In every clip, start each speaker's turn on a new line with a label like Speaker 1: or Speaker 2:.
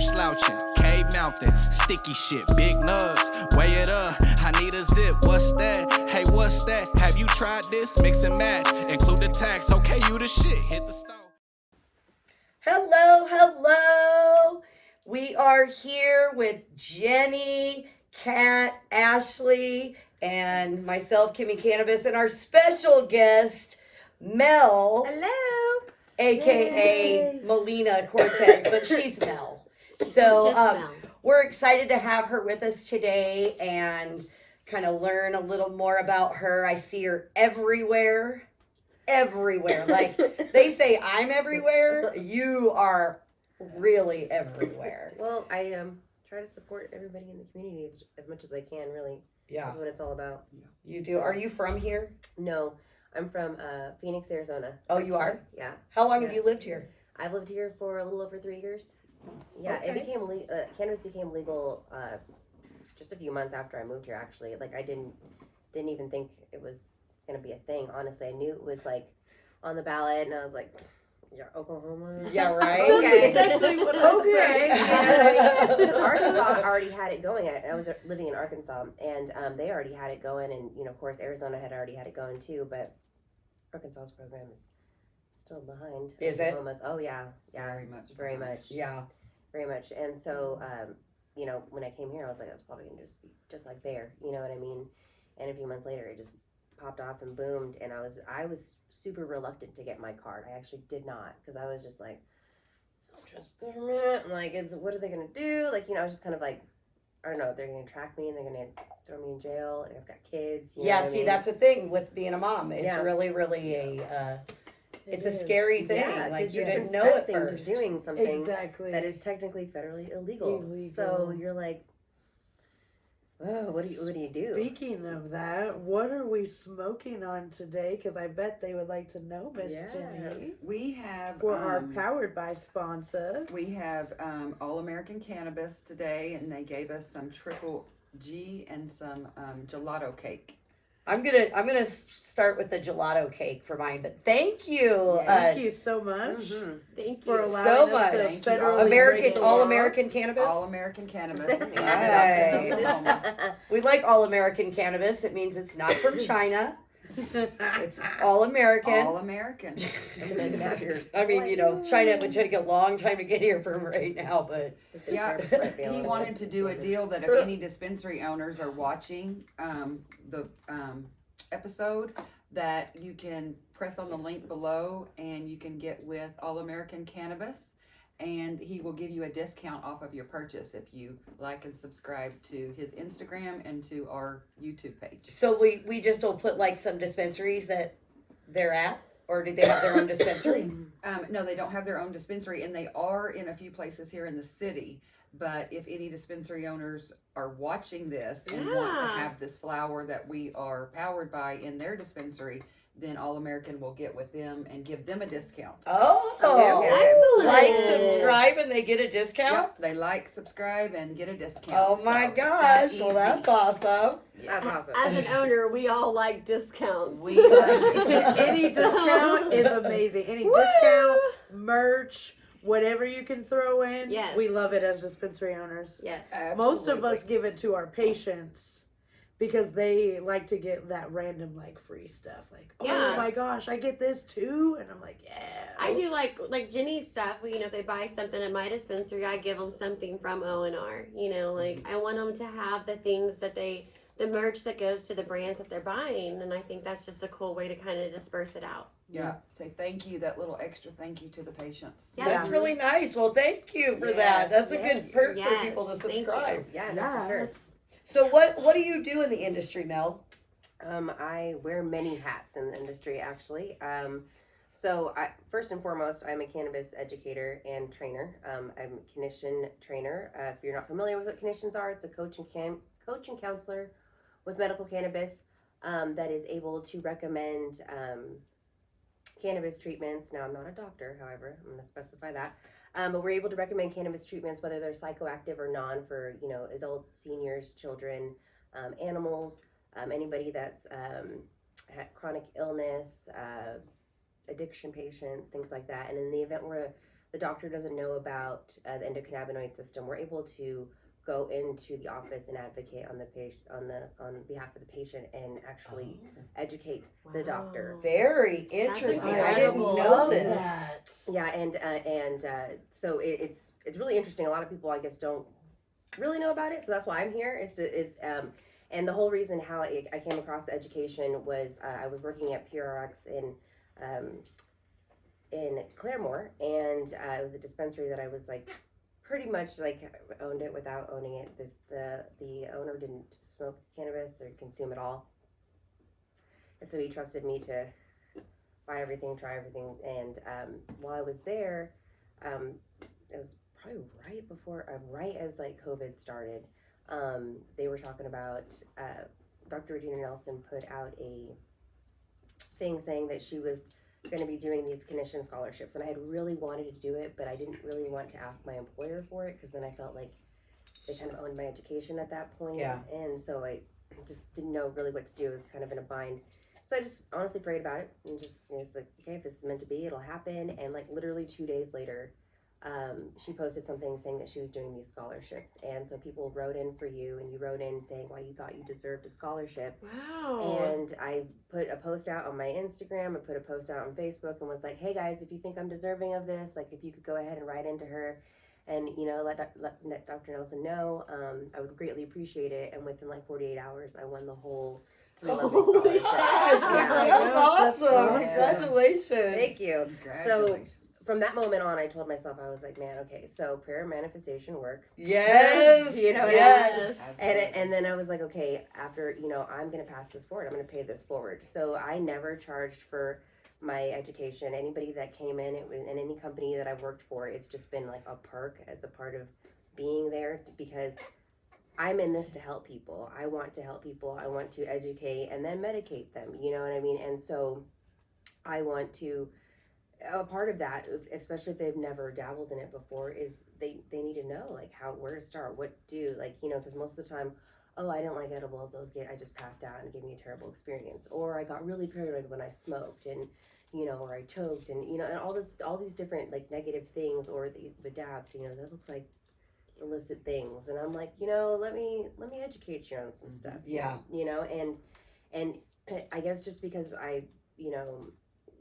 Speaker 1: slouching, cave mountain, sticky shit, big nugs, weigh it up, I need a zip, what's that? Hey, what's that? Have you tried this? Mix and match, include the tax, okay, you the shit, hit the stove.
Speaker 2: Hello, hello. We are here with Jenny, Kat, Ashley, and myself, Kimmy Cannabis, and our special guest, Mel.
Speaker 3: Hello.
Speaker 2: AKA Melina Cortez, but she's Mel. So
Speaker 3: Mel.
Speaker 2: We're excited to have her with us today and kind of learn a little more about her. I see her everywhere. Like they say I'm everywhere, you are really everywhere.
Speaker 3: Well, I try to support everybody in the community as much as I can, really.
Speaker 2: Yeah.
Speaker 3: That's what it's all about.
Speaker 2: You do. Are you from here?
Speaker 3: No, I'm from Phoenix, Arizona.
Speaker 2: Oh, you are?
Speaker 3: Yeah.
Speaker 2: How long have you lived here?
Speaker 3: I've lived here for a little over 3 years. Yeah,
Speaker 2: Okay.
Speaker 3: it became cannabis became legal just a few months after I moved here. Actually, like I didn't even think it was gonna be a thing. Honestly, I knew it was like on the ballot, and I was like, "Yeah, Oklahoma."
Speaker 2: Yeah, right.
Speaker 3: Okay.
Speaker 2: Exactly what I said.
Speaker 3: Yeah. Because Arkansas already had it going. I was living in Arkansas, and they already had it going, and of course, Arizona had already had it going too. But Arkansas's program is still behind.
Speaker 2: Is it?
Speaker 3: Oklahoma's. Oh yeah, very much.
Speaker 2: Yeah.
Speaker 3: Very much. And so, when I came here, I was like, that's probably gonna just be just like there. You know what I mean? And a few months later, it just popped off and boomed, and I was super reluctant to get my card. I actually did not, because I was just like, I don't trust the government. I'm like, what are they gonna do? Like, I was just kind of like, I don't know, they're gonna track me and they're gonna throw me in jail, and I've got kids. You know what I mean?
Speaker 2: That's a thing with being a mom. It's
Speaker 3: Yeah.
Speaker 2: really it's a scary thing.
Speaker 3: Yeah,
Speaker 2: like you
Speaker 3: you're
Speaker 2: didn't know at
Speaker 3: confessing
Speaker 2: first.
Speaker 3: to doing something
Speaker 4: Exactly.
Speaker 3: that is technically federally illegal. So you're like, oh, what do you do?
Speaker 4: Speaking of that, what are we smoking on today? Because I bet they would like to know, Miss Jenny.
Speaker 5: We have
Speaker 4: For our Powered by sponsor.
Speaker 5: we have All American Cannabis today, and they gave us some Triple G and some gelato cake.
Speaker 2: I'm gonna start with the gelato cake for mine, but thank you,
Speaker 4: Thank you so much.
Speaker 3: Thank
Speaker 4: For
Speaker 3: you.
Speaker 4: allowing
Speaker 2: so
Speaker 4: us
Speaker 2: much.
Speaker 4: to
Speaker 5: Thank you.
Speaker 4: federally
Speaker 2: American
Speaker 4: break the
Speaker 2: All
Speaker 4: law.
Speaker 2: American Cannabis.
Speaker 5: All American Cannabis. in
Speaker 2: Hey.
Speaker 5: Oklahoma.
Speaker 2: We like All American Cannabis. It means it's not from China. It's All American.
Speaker 5: All American.
Speaker 2: I mean, China would take a long time to get here from right now, but
Speaker 5: Yeah,
Speaker 3: The tariffs might be a
Speaker 5: he
Speaker 3: little
Speaker 5: wanted to do a deal that if any dispensary owners are watching the episode, that you can press on the link below and you can get with All American Cannabis, and he will give you a discount off of your purchase if you like and subscribe to his Instagram and to our YouTube page.
Speaker 2: so we just will put like some dispensaries that they're at, or do they have their own dispensary?
Speaker 5: No, they don't have their own dispensary, and they are in a few places here in the city. But if any dispensary owners are watching this and want to have this flower that we are powered by in their dispensary, then All American will get with them and give them a discount.
Speaker 2: Oh,
Speaker 3: Excellent.
Speaker 2: like, subscribe, and they get a discount.
Speaker 5: Yep, they like, subscribe, and get a discount.
Speaker 2: Oh my
Speaker 5: So,
Speaker 2: gosh!
Speaker 5: that
Speaker 2: Well,
Speaker 5: easy.
Speaker 2: that's awesome.
Speaker 3: That's awesome.
Speaker 6: As an owner, we all like discounts.
Speaker 5: We like
Speaker 4: Any discount is amazing. Any discount, merch, whatever you can throw in.
Speaker 6: Yes.
Speaker 4: We love it as dispensary owners.
Speaker 6: Yes.
Speaker 4: Most of us give it to our patients because they like to get that random free stuff. Like, oh
Speaker 6: Yeah.
Speaker 4: my gosh, I get this too, and I'm like, yeah.
Speaker 6: I do like Jenny's stuff. If they buy something at my dispensary, I give them something from O&R. I want them to have the things that the merch that goes to the brands that they're buying, and I think that's just a cool way to kind of disperse it out.
Speaker 5: Yeah, say thank you, that little extra thank you to the patients.
Speaker 6: Yeah.
Speaker 2: That's really nice. Well, thank you for that. That's a good perk for people to
Speaker 6: Thank you.
Speaker 2: subscribe.
Speaker 3: Yeah, no, for sure.
Speaker 2: So what do you do in the industry, Mel?
Speaker 3: I wear many hats in the industry, actually. So first and foremost, I'm a cannabis educator and trainer. I'm a clinician trainer. If you're not familiar with what clinicians are, it's a coach and counselor with medical cannabis that is able to recommend cannabis treatments. Now, I'm not a doctor, however, I'm going to specify that. But we're able to recommend cannabis treatments, whether they're psychoactive or non, for adults, seniors, children, animals, anybody that's had chronic illness, addiction patients, things like that. And in the event where the doctor doesn't know about the endocannabinoid system, we're able to go into the office and advocate on the patient on behalf of the patient and actually educate the doctor.
Speaker 2: Very interesting. I didn't
Speaker 6: incredible.
Speaker 2: know this.
Speaker 3: Yeah, and so it's really interesting. A lot of people, I guess, don't really know about it, so that's why I'm here. And the whole reason how I came across the education was I was working at PRX in Claremore, and it was a dispensary that I was like pretty much like owned it without owning it. The owner didn't smoke cannabis or consume at all, and so he trusted me to buy everything, try everything. And while I was there, it was probably right as like COVID started. They were talking about Dr. Regina Nelson put out a thing saying that she was going to be doing these clinician scholarships, and I had really wanted to do it, but I didn't really want to ask my employer for it because then I felt like they kind of owned my education at that point.
Speaker 2: Yeah.
Speaker 3: And so I just didn't know really what to do. I was kind of in a bind. So I just honestly prayed about it and just it's like, okay, if this is meant to be, it'll happen. And like literally 2 days later, she posted something saying that she was doing these scholarships, and so people wrote in for you, and you wrote in saying why you thought you deserved a scholarship.
Speaker 6: Wow.
Speaker 3: And I put a post out on my Instagram, I put a post out on Facebook, and was like, hey guys, if you think I'm deserving of this, like if you could go ahead and write into her and let Dr. Nelson know, I would greatly appreciate it. And within like 48 hours I won the whole 3-level
Speaker 2: Holy
Speaker 3: scholarship.
Speaker 2: gosh,
Speaker 3: Yeah.
Speaker 2: that's awesome.
Speaker 3: Yeah.
Speaker 2: Congratulations.
Speaker 3: Thank you.
Speaker 5: Congratulations.
Speaker 3: From that moment on, I told myself, I was like, man, okay, so prayer and manifestation work.
Speaker 2: Yes.
Speaker 3: You know what I mean?
Speaker 2: Yes.
Speaker 3: And then I was like, okay, after, I'm going to pass this forward. I'm going to pay this forward. So I never charged for my education. Anybody that came in, in any company that I've worked for, it's just been like a perk as a part of being there, because I'm in this to help people. I want to help people. I want to educate and then medicate them. You know what I mean? And so I want to, a part of that, especially if they've never dabbled in it before, is they need to know like where to start, what to do, like, because most of the time, oh, I didn't like edibles, I just passed out and it gave me a terrible experience, or I got really paranoid when I smoked, and or I choked, and and all these different like negative things, or the dabs, that looks like illicit things. And I'm like, let me educate you on some stuff.
Speaker 2: Yeah.
Speaker 3: And I guess just because I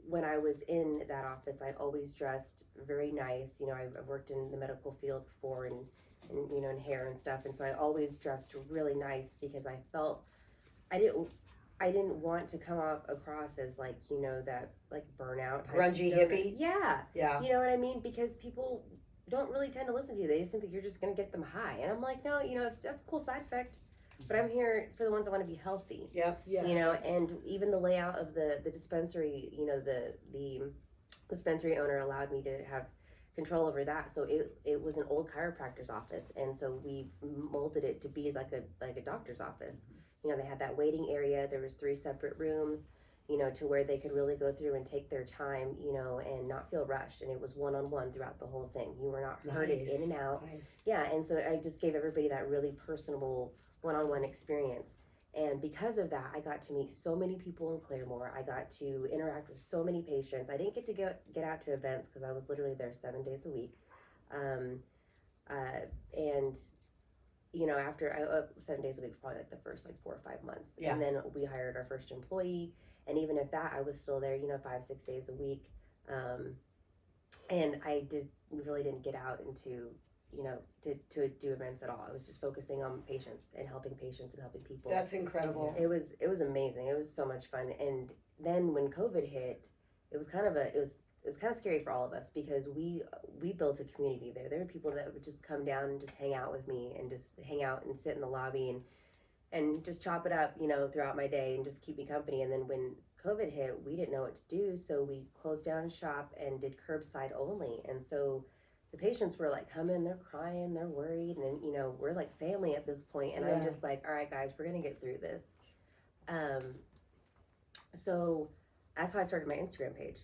Speaker 3: when I was in that office, I always dressed very nice. I've worked in the medical field before, and in hair and stuff, and so I always dressed really nice because I felt I didn't want to come across as like that like burnout type
Speaker 2: Grungy
Speaker 3: stoner.
Speaker 2: hippie?
Speaker 3: Yeah.
Speaker 2: Yeah.
Speaker 3: You know what I mean? Because people don't really tend to listen to you. They just think that you're just gonna get them high, and I'm like, no, if that's a cool side effect. But I'm here for the ones that want to be healthy.
Speaker 2: Yep.
Speaker 4: Yeah.
Speaker 3: And even the layout of the dispensary, the dispensary owner allowed me to have control over that. So it was an old chiropractor's office, and so we molded it to be like a doctor's office. They had that waiting area. There was 3 separate rooms, to where they could really go through and take their time, and not feel rushed. And it was one-on-one throughout the whole thing. You were not herded in and out.
Speaker 2: Nice.
Speaker 3: Yeah, and so I just gave everybody that really personable one-on-one experience. And because of that, I got to meet so many people in Claremore. I got to interact with so many patients. I didn't get to get out to events because I was literally there 7 days a week. After 7 days a week, probably like the first 4 or 5 months.
Speaker 2: Yeah.
Speaker 3: And then we hired our first employee. And even if that, I was still there, 5-6 days a week. And I just really didn't get out into to do events at all. I was just focusing on patients and helping people.
Speaker 2: That's incredible.
Speaker 3: It was amazing. It was so much fun. And then when COVID hit, it was kind of scary for all of us, because we built a community there. There were people that would just come down and just hang out with me, and just hang out and sit in the lobby and just chop it up, throughout my day, and just keep me company. And then when COVID hit, we didn't know what to do, so we closed down shop and did curbside only. And so the patients were like, come in, they're crying, they're worried, and we're like family at this point. And I'm just like, all right guys, we're gonna get through this. So that's how I started my Instagram page.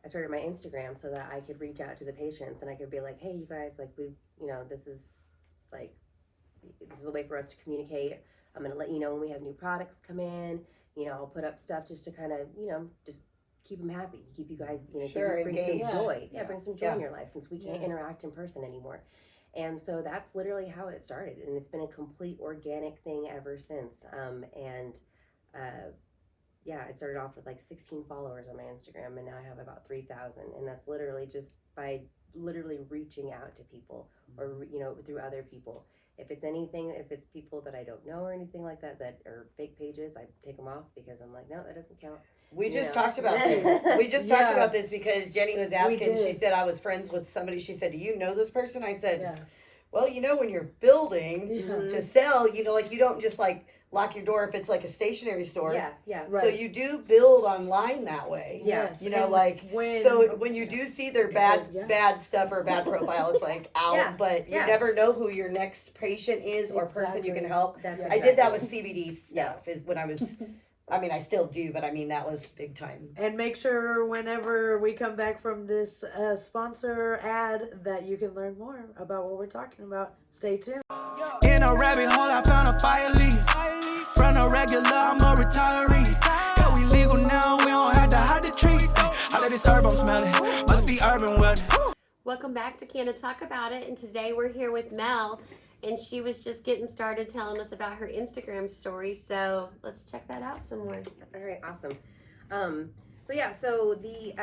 Speaker 3: I started my Instagram so that I could reach out to the patients, and I could be like, hey, you guys, like, this is a way for us to communicate. I'm gonna let you know when we have new products come in. I'll put up stuff just to kind of, just keep them happy, keep you guys, you know,
Speaker 2: Sure,
Speaker 3: bring some
Speaker 2: engaged.
Speaker 3: joy.
Speaker 2: Yeah.
Speaker 3: Bring some joy
Speaker 2: Yeah.
Speaker 3: in your life since we can't interact in person anymore. And so that's literally how it started, and it's been a complete organic thing ever since. Yeah, I started off with like 16 followers on my Instagram, and now I have about 3,000, and that's literally just by literally reaching out to people, or you know, through other people. If it's anything, if it's people that I don't know or anything like that, that are fake pages, I take them off because I'm like, no, that doesn't count.
Speaker 2: We
Speaker 3: You
Speaker 2: just
Speaker 3: know.
Speaker 2: talked about this. We just talked
Speaker 4: Yeah.
Speaker 2: about this because Jenny was asking.
Speaker 4: did.
Speaker 2: She said I was friends with somebody. She said, "Do you know this person?" I said,
Speaker 4: Yeah.
Speaker 2: "Well, you know, when you're building
Speaker 4: Yeah.
Speaker 2: to sell, you know, like you don't just like lock your door if it's like a stationery store.
Speaker 3: Yeah.
Speaker 2: So you do build online that way.
Speaker 4: Yes.
Speaker 2: You know,
Speaker 4: And
Speaker 2: like
Speaker 4: when
Speaker 2: so when you do see their
Speaker 4: Yeah.
Speaker 2: bad stuff or bad profile, it's like out.
Speaker 3: Yeah.
Speaker 2: But you
Speaker 3: Yeah.
Speaker 2: never know who your next patient is or person you can help.
Speaker 3: That's
Speaker 2: I did that
Speaker 3: exactly
Speaker 2: with CBD stuff. Is when I was. I mean, I still do, but I mean that was big time.
Speaker 4: And make sure whenever we come back from this sponsor ad that you can learn more about what we're talking about. Stay tuned.
Speaker 1: In a rabbit hole, I found a fire leaf. From a regular, I'm a retiree. Yeah, we legal now, we don't have to hide the tree. I let this herb, I'm smelling. Must be urban wellness.
Speaker 6: Welcome back to Canna Talk About It, and today we're here with Mel, and she was just getting started telling us about her Instagram story, so let's check that out some more.
Speaker 3: All right, awesome. So the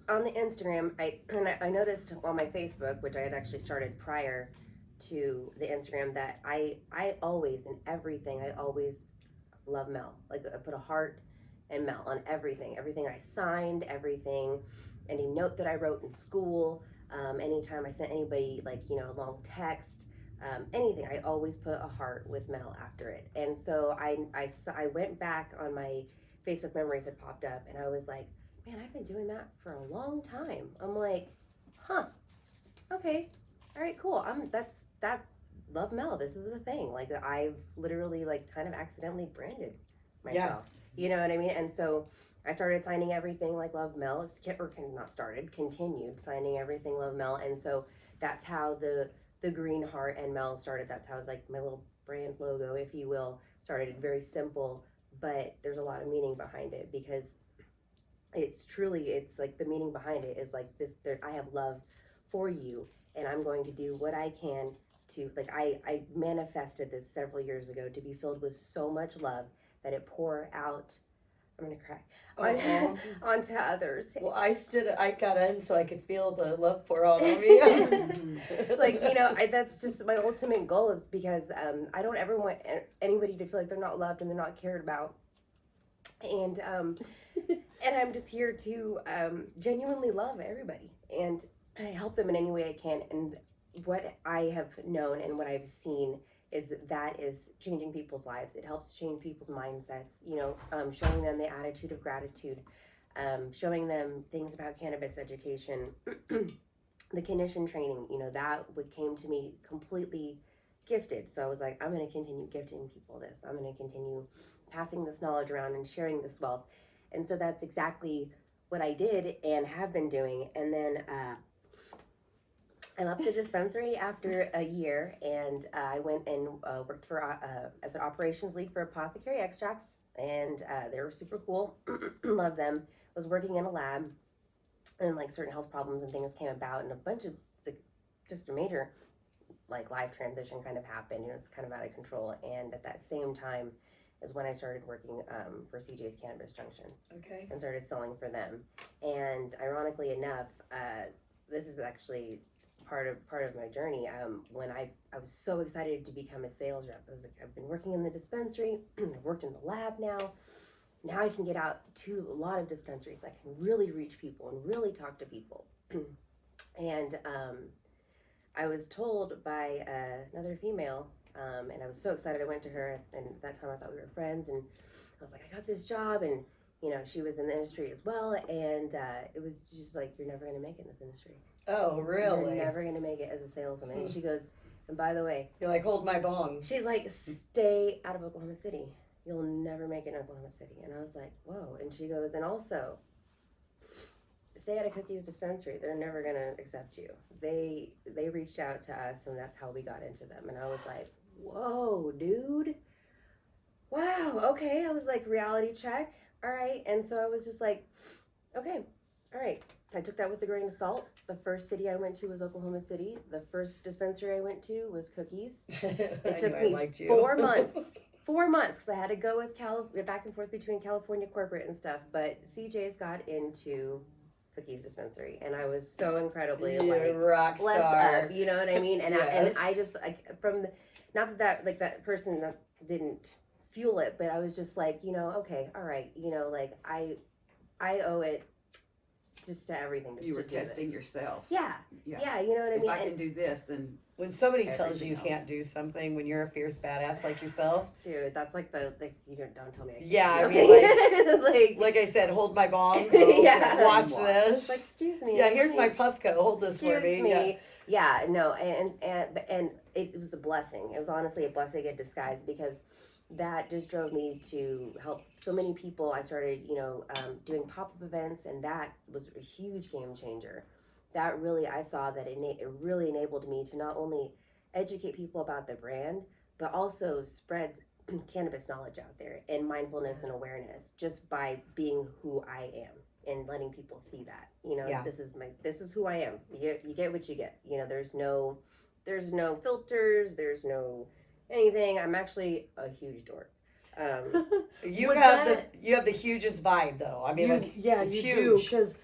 Speaker 3: on the Instagram, I noticed on my Facebook, which I had actually started prior to the Instagram, that I always, in everything, I always love Mel. Like, I put a heart and Mel on everything I signed, everything, any note that I wrote in school, anytime I sent anybody, like, you know, a long text, anything, I always put a heart with Mel after it. And so I went back on my Facebook memories that popped up, and I was like, man, I've been doing that for a long time. I'm like, okay, all right, cool. That love Mel. This is the thing. Like, I've literally, like, kind of accidentally branded myself. You know what I mean? And so I started signing everything like Love Mel. Continued signing everything Love Mel. And so that's how the green heart and Mel started. That's how, like, my little brand logo, if you will, started. Very simple, but there's a lot of meaning behind it, because it's like the meaning behind it is like this. I have love for you, and I'm going to do what I can to, like, I manifested this several years ago, to be filled with so much love that it pour out. I'm gonna cry onto others.
Speaker 2: Well, I got in so I could feel the love pour out on me.
Speaker 3: Like, you know, that's just my ultimate goal, is because I don't ever want anybody to feel like they're not loved and they're not cared about. And I'm just here to genuinely love everybody, and I help them in any way I can. And what I have known and what I've seen is that is changing people's lives. It helps change people's mindsets, you know, showing them the attitude of gratitude, showing them things about cannabis education, the condition training, you know, that came to me completely gifted. So I was like, I'm going to continue gifting people this. I'm going to continue passing this knowledge around and sharing this wealth. And so that's exactly what I did and have been doing. And then I left the dispensary after a year, and I went and worked for as an operations lead for Apothecary Extracts, and they were super cool. Love them. Was working in a lab, and like certain health problems and things came about, and a bunch of just a major like life transition kind of happened. It was kind of out of control, and at that same time is when I started working for CJ's Cannabis Junction.
Speaker 2: Okay.
Speaker 3: And started selling for them. And ironically enough, this is actually part of my journey. When I was so excited to become a sales rep. I was like, I've been working in the dispensary, I've worked in the lab now. Now I can get out to a lot of dispensaries. I can really reach people and really talk to people. And I was told by another female, and I was so excited. I went to her, and at that time I thought we were friends, and I was like, I got this job, and you know, she was in the industry as well, and it was just like, you're never going to make it in this industry.
Speaker 2: Oh, really?
Speaker 3: You're never going to make it as a saleswoman. And she goes, and by the way,
Speaker 2: You're like, hold my bong.
Speaker 3: she's like, stay out of Oklahoma City. You'll never make it in Oklahoma City. And I was like, whoa. And she goes, and also, stay out of Cookie's dispensary. They're never going to accept you. They reached out to us, and that's how we got into them. And I was like, whoa, dude. Wow, okay. I was like, reality check. all right. And so I was just like, okay, all right. I took that with a grain of salt. The first city I went to was Oklahoma City. The first dispensary I went to was Cookies. It took me 4 months. 4 months, because I had to go with back and forth between California corporate and stuff. But CJ's got into Cookies dispensary, and I was so incredibly
Speaker 2: rock
Speaker 3: blessed
Speaker 2: star.
Speaker 3: up. You know what I mean? And
Speaker 2: Yes.
Speaker 3: I just like from the, not that like that person that didn't fuel it, but I was just like, okay, all right, like I owe it just to everything. Just
Speaker 5: You were
Speaker 3: to do
Speaker 5: testing
Speaker 3: this.
Speaker 5: yourself.
Speaker 3: Yeah, you know what I
Speaker 5: If
Speaker 3: mean.
Speaker 5: I can do this, then
Speaker 2: When somebody tells you
Speaker 5: Everything
Speaker 2: you can't
Speaker 5: else.
Speaker 2: do something, when you're a fierce badass like yourself,
Speaker 3: Dude, that's like you don't tell me.
Speaker 2: Yeah, I
Speaker 3: mean,
Speaker 2: like I said, hold my bong.
Speaker 3: Yeah.
Speaker 2: Watch
Speaker 5: Watch.
Speaker 2: this.
Speaker 3: like, excuse me.
Speaker 2: Yeah, here's my Puffco. Hold this for
Speaker 3: Excuse
Speaker 2: me.
Speaker 3: me. Yeah, no, and it was a blessing. It was honestly a blessing in disguise, because that just drove me to help so many people. I started, doing pop-up events, and that was a huge game changer. That really, I saw that it really enabled me to not only educate people about the brand, but also spread cannabis knowledge out there and mindfulness and awareness, just by being who I am and letting people see that,
Speaker 2: Yeah.
Speaker 3: this is who I am. You get what you get. There's no filters. There's no anything. I'm actually a huge dork.
Speaker 2: You
Speaker 4: Was
Speaker 2: have
Speaker 4: that-
Speaker 2: the hugest vibe though. I mean, it's
Speaker 4: you
Speaker 2: huge.
Speaker 4: do. Because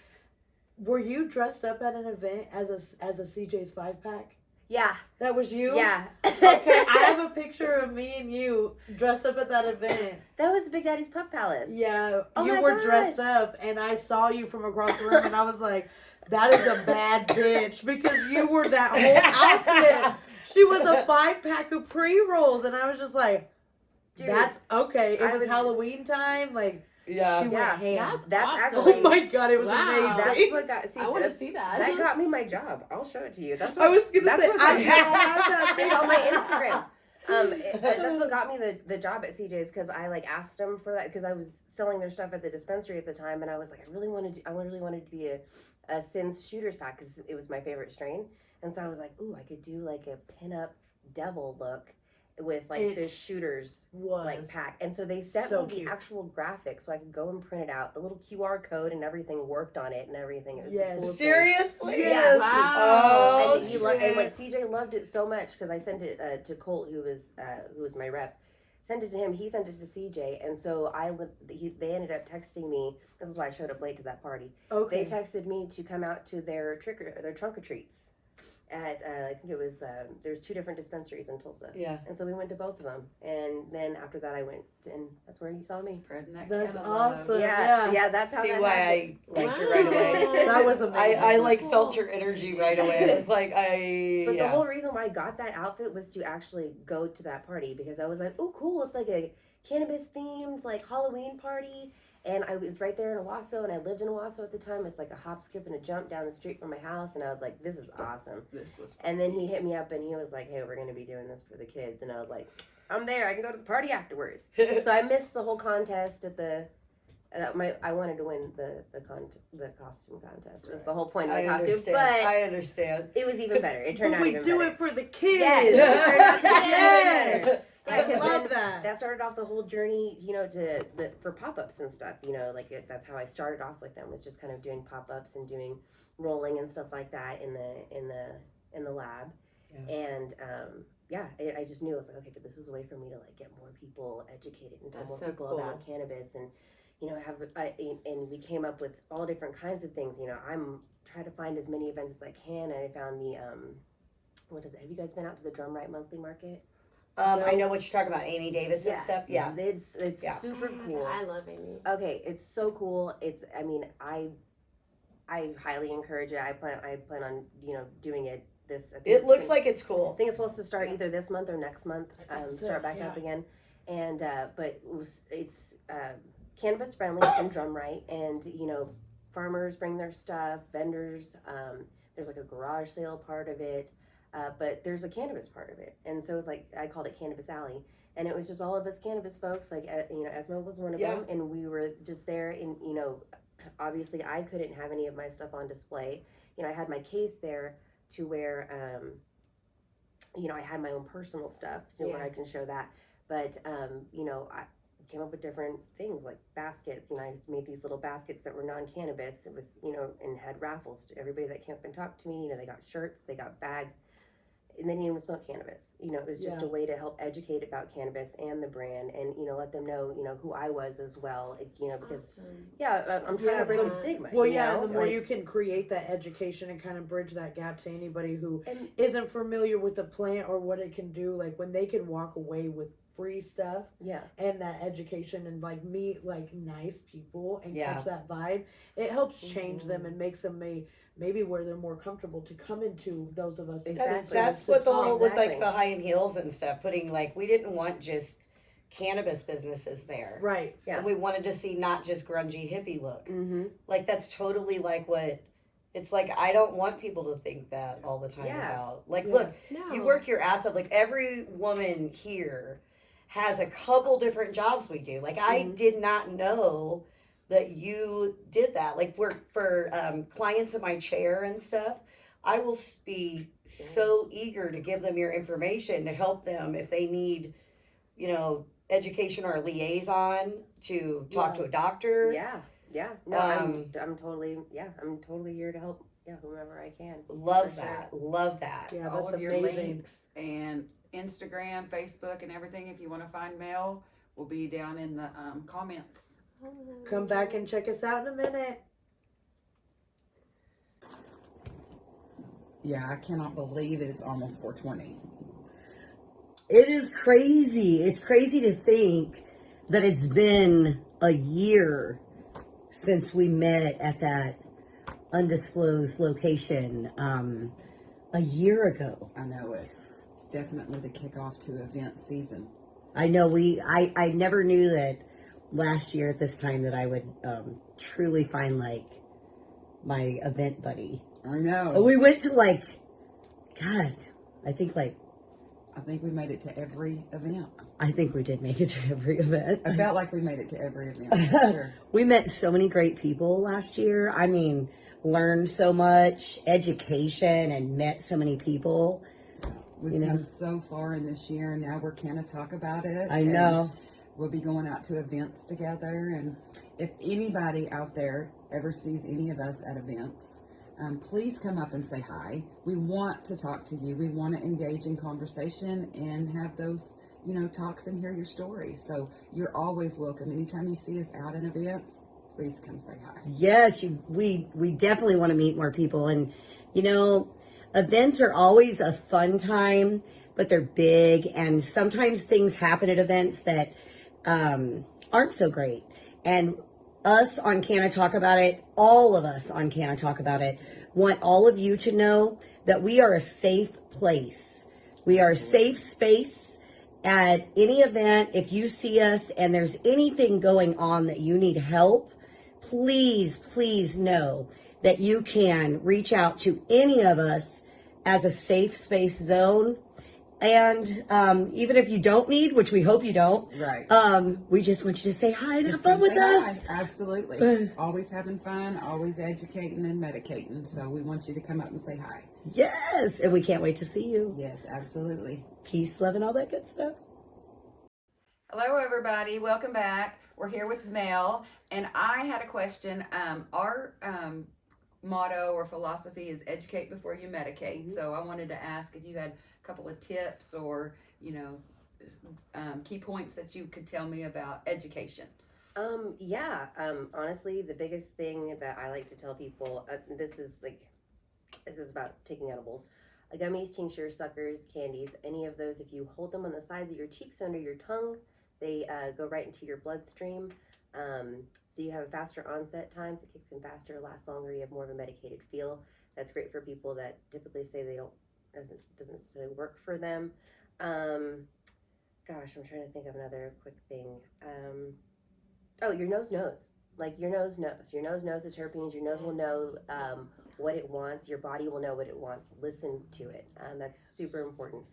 Speaker 4: were you dressed up at an event as a CJ's 5-pack?
Speaker 3: Yeah.
Speaker 4: That was you?
Speaker 3: Yeah.
Speaker 4: Okay, I have a picture of me and you dressed up at that event.
Speaker 3: That was Big Daddy's Pup Palace.
Speaker 4: Yeah,
Speaker 3: Oh
Speaker 4: you
Speaker 3: my
Speaker 4: were
Speaker 3: gosh.
Speaker 4: dressed up, and I saw you from across the room, and I was like, that is a bad bitch, because you were that whole outfit. She was a 5-pack of pre-rolls, and I was just like,
Speaker 3: Dude,
Speaker 4: that's okay. It
Speaker 3: I
Speaker 4: was
Speaker 3: was-
Speaker 4: Halloween time, like,
Speaker 2: Yeah.
Speaker 4: she went
Speaker 3: Yeah,
Speaker 4: ham.
Speaker 3: that's
Speaker 6: awesome.
Speaker 3: actually
Speaker 4: Oh my god, it was
Speaker 6: Wow.
Speaker 4: amazing.
Speaker 3: that's what got. See,
Speaker 6: I wanna
Speaker 3: that's-
Speaker 6: see that.
Speaker 3: That got me my job. I'll show it to you. That's what
Speaker 4: I was gonna
Speaker 3: that's
Speaker 4: say,
Speaker 3: what
Speaker 4: I
Speaker 3: got-
Speaker 4: have
Speaker 3: it's on my Instagram. That's what got me the job at CJ's, because I asked them for that, because I was selling their stuff at the dispensary at the time, and I was like, I really wanted to be a Sins Shooters pack, because it was my favorite strain, and so I was like, ooh, I could do like a pinup devil look with the
Speaker 4: It
Speaker 3: shooters
Speaker 4: was.
Speaker 3: pack, and so they sent
Speaker 4: So
Speaker 3: me the
Speaker 4: cute.
Speaker 3: actual graphic, so I could go and print it out. The little QR code and everything worked on it and everything. It was
Speaker 4: Yes.
Speaker 3: the coolest thing.
Speaker 2: Seriously?
Speaker 3: Yes.
Speaker 6: Wow.
Speaker 2: Oh,
Speaker 3: And,
Speaker 2: shit.
Speaker 3: and like CJ loved it so much, because I sent it to Colt, who was my rep. Sent it to him. He sent it to CJ, and so they ended up texting me. This is why I showed up late to that party.
Speaker 4: Okay.
Speaker 3: They texted me to come out to their trunk or treats at I think it was there's 2 different dispensaries in Tulsa.
Speaker 2: Yeah.
Speaker 3: And so we went to both of them, and then after that I went, and that's where you saw me.
Speaker 5: spreading that
Speaker 4: That's
Speaker 5: kind of love.
Speaker 4: awesome.
Speaker 3: Yeah, that's how
Speaker 2: See
Speaker 3: that
Speaker 2: why
Speaker 3: happened.
Speaker 2: I liked her right away.
Speaker 4: That was amazing.
Speaker 2: I like
Speaker 6: cool.
Speaker 2: felt her energy right away. I was like,
Speaker 3: But the whole reason why I got that outfit was to actually go to that party, because I was like, oh, cool, it's like a cannabis themed Halloween party. And I was right there in Owasso, and I lived in Owasso at the time. It's like a hop, skip, and a jump down the street from my house. And I was like, this is awesome.
Speaker 5: This was
Speaker 3: And then he hit me up, and he was like, hey, we're going to be doing this for the kids. And I was like, I'm there. I can go to the party afterwards. So I missed the whole contest at the... I wanted to win the costume contest. Was the whole point of the
Speaker 2: I
Speaker 3: costume.
Speaker 2: understand.
Speaker 3: But
Speaker 2: I understand.
Speaker 3: it was even better. It turned
Speaker 4: But
Speaker 3: out
Speaker 4: we
Speaker 3: even
Speaker 4: do
Speaker 3: better.
Speaker 4: it for the kids.
Speaker 3: Yes, it turned out to be
Speaker 4: Yes.
Speaker 3: even better.
Speaker 4: I
Speaker 3: Yeah, 'cause
Speaker 4: love
Speaker 3: then
Speaker 4: that.
Speaker 3: that started off the whole journey, for pop-ups and stuff, that's how I started off with them, was just kind of doing pop-ups and doing rolling and stuff like that in the lab.
Speaker 2: Yeah.
Speaker 3: And I just knew, I was like, okay, but this is a way for me to get more people educated and tell
Speaker 2: That's
Speaker 3: more
Speaker 2: so
Speaker 3: people
Speaker 2: cool.
Speaker 3: about cannabis, and and we came up with all different kinds of things. I'm trying to find as many events as I can, and I found the what is it? Have you guys been out to the Drum Right Monthly Market?
Speaker 2: I know what you're talking about, Amy Davis and
Speaker 3: Yeah.
Speaker 2: stuff. Yeah.
Speaker 3: It's
Speaker 2: Yeah.
Speaker 3: super cool.
Speaker 6: I love Amy.
Speaker 3: Okay, it's so cool. I highly encourage it. I plan on doing it this. I think
Speaker 2: It
Speaker 3: it's
Speaker 2: looks
Speaker 3: gonna-
Speaker 2: like it's
Speaker 3: I
Speaker 2: cool.
Speaker 3: think it's supposed to start either this month or next month.
Speaker 4: I think so,
Speaker 3: Start back
Speaker 4: yeah.
Speaker 3: up again, and but it's cannabis friendly. It's in Drum Right, and farmers bring their stuff. Vendors. There's a garage sale part of it. But there's a cannabis part of it, and so it's I called it Cannabis Alley, and it was just all of us cannabis folks. Esmo was one of
Speaker 2: Yeah.
Speaker 3: them, and we were just there. And obviously I couldn't have any of my stuff on display. I had my case there to where, I had my own personal stuff, where
Speaker 2: Yeah.
Speaker 3: I can show that. But came up with different things like baskets. I made these little baskets that were non-cannabis with, and had raffles to everybody that came up and talked to me. They got shirts, they got bags, and they didn't even smoke cannabis. It was just a way to help educate about cannabis and the brand, and let them know, who I was as well. Because I'm trying to break the stigma.
Speaker 4: Well, and the more you can create that education and kind of bridge that gap to anybody who isn't familiar with the plant or what it can do, like when they can walk away with free stuff, and that education, and like meet like nice people and catch that vibe, it helps change them and makes them maybe where they're more comfortable to come into those of us.
Speaker 2: That's what the whole with like the high and heels and stuff. Putting like, we didn't want just cannabis businesses there,
Speaker 4: right?
Speaker 2: Yeah, and we wanted to see not just grungy hippie look. Like that's totally like what. It's like, I don't want people to think that all the time about. Like, look, you work your ass up. Like every woman here has a couple different jobs we do. Like I did not know that you did that. Like for clients in my chair and stuff, I will be so eager to give them your information to help them if they need, education or a liaison to talk to a doctor.
Speaker 3: No, I'm totally here to help. Whomever I can.
Speaker 2: Love that.
Speaker 4: Yeah,
Speaker 5: all
Speaker 4: that's
Speaker 5: of your
Speaker 4: amazing.
Speaker 5: links and Instagram, Facebook, and everything. If you want to find Mel, will be down in the comments.
Speaker 4: Come back and check us out in a minute.
Speaker 5: Yeah, I cannot believe it. It's almost 420.
Speaker 2: It is crazy. It's crazy to think that it's been a year since we met at that undisclosed location a year ago.
Speaker 5: I know it. It's definitely the kickoff to event season.
Speaker 2: I know I never knew that last year at this time that I would truly find like my event buddy.
Speaker 5: I know.
Speaker 2: We went to like, God, I think
Speaker 5: we made it to every event.
Speaker 2: I think we did make it to every event.
Speaker 5: I felt like we made it to every event. For sure.
Speaker 2: We met so many great people last year. I mean, learned so much education and met so many people.
Speaker 5: We've come so far in this year, and now we're Canna Talk About It.
Speaker 2: I know.
Speaker 5: We'll be going out to events together, and if anybody out there ever sees any of us at events, please come up and say hi. We want to talk to you. We want to engage in conversation and have those, talks and hear your story. So you're always welcome. Anytime you see us out in events, please come say hi.
Speaker 2: Yes, we definitely want to meet more people. And, events are always a fun time, but they're big. And sometimes things happen at events that aren't so great. And us on Canna Talk About It, all of us on Canna Talk About It, want all of you to know that we are a safe place. We are a safe space at any event. If you see us and there's anything going on that you need help, please know that you can reach out to any of us as a safe space zone. And even if you don't need, which we hope you don't,
Speaker 5: right?
Speaker 2: We just want you to say hi and have fun with us.
Speaker 5: Hi. Absolutely. Always having fun, always educating and medicating. So we want you to come up and say hi.
Speaker 2: Yes, and we can't wait to see you.
Speaker 5: Yes, absolutely.
Speaker 2: Peace, love, and all that good stuff.
Speaker 5: Hello, everybody. Welcome back. We're here with Mel, and I had a question. Our motto or philosophy is educate before you medicate. So I wanted to ask if you had a couple of tips or key points that you could tell me about education.
Speaker 3: Honestly, the biggest thing that I like to tell people, this is about taking edibles. Gummies, tinctures, suckers, candies, any of those, if you hold them on the sides of your cheeks under your tongue, they go right into your bloodstream. So you have a faster onset times, it kicks in faster, lasts longer, you have more of a medicated feel. That's great for people that typically say doesn't necessarily work for them. Gosh, I'm trying to think of another quick thing. Your nose knows. Like your nose knows. Your nose knows the terpenes. Your nose will know what it wants. Your body will know what it wants. Listen to it. That's super important.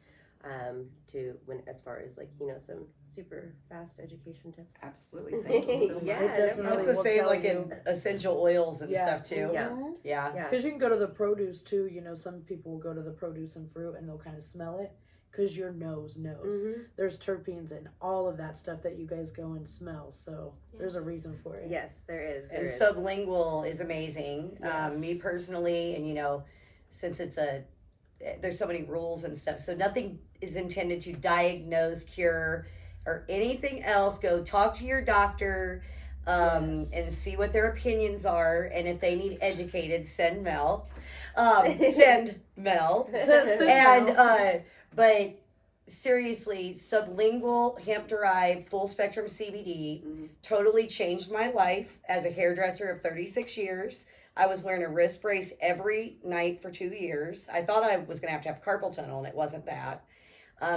Speaker 3: to when as far as like some super fast education tips.
Speaker 5: Absolutely. Thank you so much.
Speaker 3: Yeah,
Speaker 7: That's the same like in essential oils and stuff too.
Speaker 3: Yeah.
Speaker 4: Because you can go to the produce too. Some people will go to the produce and fruit and they'll kind of smell it because your nose knows. There's terpenes and all of that stuff that you guys go and smell. So there's a reason for it.
Speaker 3: Yes, there is.
Speaker 2: And sublingual is amazing.
Speaker 4: Yes.
Speaker 2: Me personally, and since there's so many rules and stuff, so nothing is intended to diagnose, cure, or anything else. Go talk to your doctor and see what their opinions are, and if they need educated, send Mel. Send Mel. But seriously, sublingual hemp-derived full spectrum CBD totally changed my life as a hairdresser of 36 years. I was wearing a wrist brace every night for 2 years. I thought I was going to have carpal tunnel, and it wasn't that.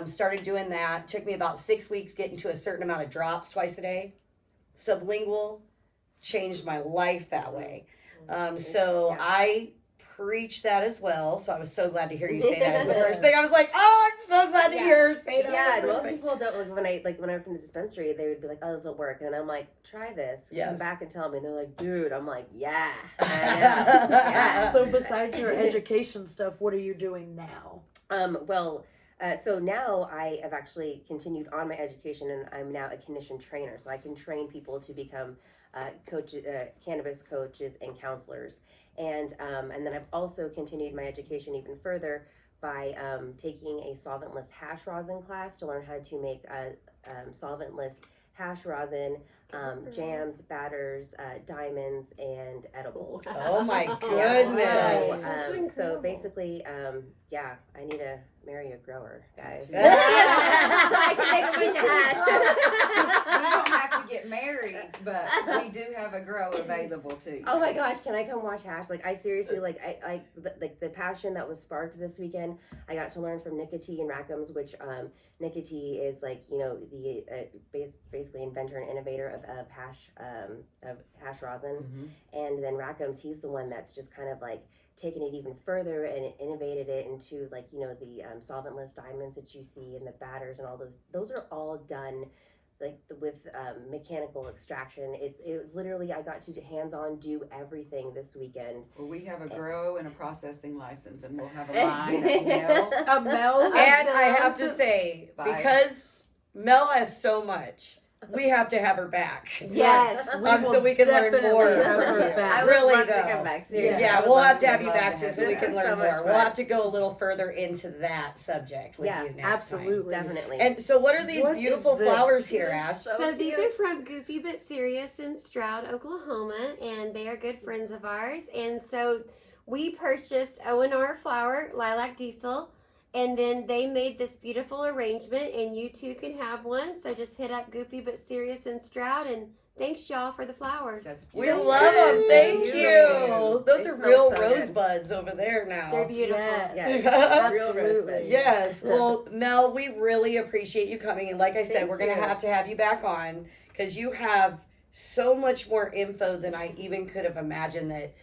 Speaker 2: Started doing that. Took me about 6 weeks getting to a certain amount of drops twice a day. Sublingual changed my life that way. I preach that as well. So I was so glad to hear you say that as the first thing. I was like, oh, I'm so glad to hear her say that.
Speaker 3: Yeah, and most people don't, when I opened the dispensary, they would be like, oh, this won't work. And I'm like, try this. Come back and tell me. And they're like, dude. I'm like, yeah. I know. Yeah.
Speaker 4: So besides your education stuff, what are you doing now?
Speaker 3: So now I have actually continued on my education, and I'm now a clinician trainer. So I can train people to become cannabis coaches and counselors. And then I've also continued my education even further by taking a solventless hash rosin class to learn how to make solventless hash rosin, jams, batters, diamonds, and edibles.
Speaker 2: Oh my goodness!
Speaker 3: So basically, I need to marry a grower, guys. So
Speaker 5: I can make a bunch of hash. We don't have to get married, but we do have a grow available too.
Speaker 3: Oh my gosh, can I come watch hash? I seriously, I the passion that was sparked this weekend. I got to learn from Nikki T and Rackham's, which Nikki T is the basically inventor and innovator of hash rosin, and then Rackham's, he's the one that's just kind of taken it even further and innovated it into the solventless diamonds that you see and the batters and all those are all done with mechanical extraction. It was literally, I got to hands-on do everything this weekend.
Speaker 5: Well, we have a grow and a processing license, and we'll have a line of Mel.
Speaker 4: A Mel.
Speaker 2: And I have to say, because Mel has so much, we have to have her back.
Speaker 6: Yes.
Speaker 2: So we can learn more.
Speaker 3: I would
Speaker 2: really,
Speaker 3: love
Speaker 2: though.
Speaker 3: to come back. Seriously.
Speaker 2: Yeah, we'll have to have you back too,
Speaker 5: have
Speaker 2: so
Speaker 5: you
Speaker 2: we
Speaker 5: back.
Speaker 2: can learn
Speaker 3: So much
Speaker 2: more. We'll
Speaker 3: fun.
Speaker 2: have to go a little further into that subject with you next
Speaker 4: absolutely.
Speaker 3: Definitely.
Speaker 2: time. And so, what are these
Speaker 4: What
Speaker 2: beautiful
Speaker 4: is this?
Speaker 2: flowers here, Ash?
Speaker 6: So these are from Goofy But Serious in Stroud, Oklahoma, and they are good friends of ours. And so we purchased O&R flower, lilac diesel, and then they made this beautiful arrangement, and you too can have one. So just hit up Goofy But Serious in Stroud, and thanks y'all for the flowers.
Speaker 5: That's
Speaker 2: We
Speaker 5: beautiful.
Speaker 2: love them. Thank
Speaker 5: Beautiful.
Speaker 2: you. Those
Speaker 3: They
Speaker 2: are
Speaker 3: smell
Speaker 2: real
Speaker 3: so good.
Speaker 2: rosebuds over there now.
Speaker 6: They're beautiful.
Speaker 4: Yes.
Speaker 3: Real
Speaker 4: Absolutely.
Speaker 3: rosebud.
Speaker 2: Yes. Well, Mel, we really appreciate you coming. And like I said,
Speaker 3: Thank
Speaker 2: we're going to
Speaker 3: you.
Speaker 2: have you back on because you have so much more info than I even could have imagined that.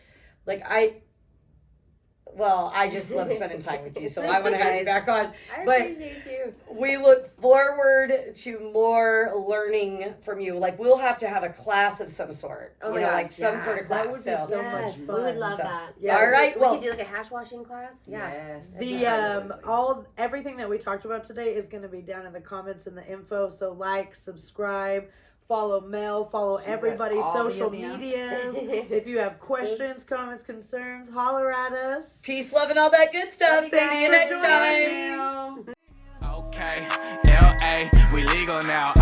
Speaker 2: I just love spending time with you. So I want to have you back on.
Speaker 3: I
Speaker 2: But
Speaker 3: appreciate you.
Speaker 2: we look forward to more learning from you. We'll have to have a class of some sort.
Speaker 3: Oh my gosh,
Speaker 2: some
Speaker 3: yeah.
Speaker 2: sort of
Speaker 4: That
Speaker 2: class.
Speaker 4: would be so much
Speaker 3: Yes.
Speaker 4: fun.
Speaker 6: We would love
Speaker 2: So-
Speaker 6: that.
Speaker 4: Yeah.
Speaker 2: All right.
Speaker 3: We
Speaker 2: Well,
Speaker 3: could do a hash washing class. Yeah.
Speaker 5: Yes.
Speaker 4: Everything that we talked about today is going to be down in the comments and the info. So subscribe, follow Mel, follow
Speaker 5: She's
Speaker 4: everybody's
Speaker 5: at all the
Speaker 4: social
Speaker 5: events.
Speaker 4: medias. If you have questions, comments, concerns, holler at us.
Speaker 2: peace, love, and all that good stuff.
Speaker 4: Love you guys
Speaker 2: See you
Speaker 4: for
Speaker 2: next
Speaker 4: joining
Speaker 2: time.
Speaker 1: Okay, LA, we legal now.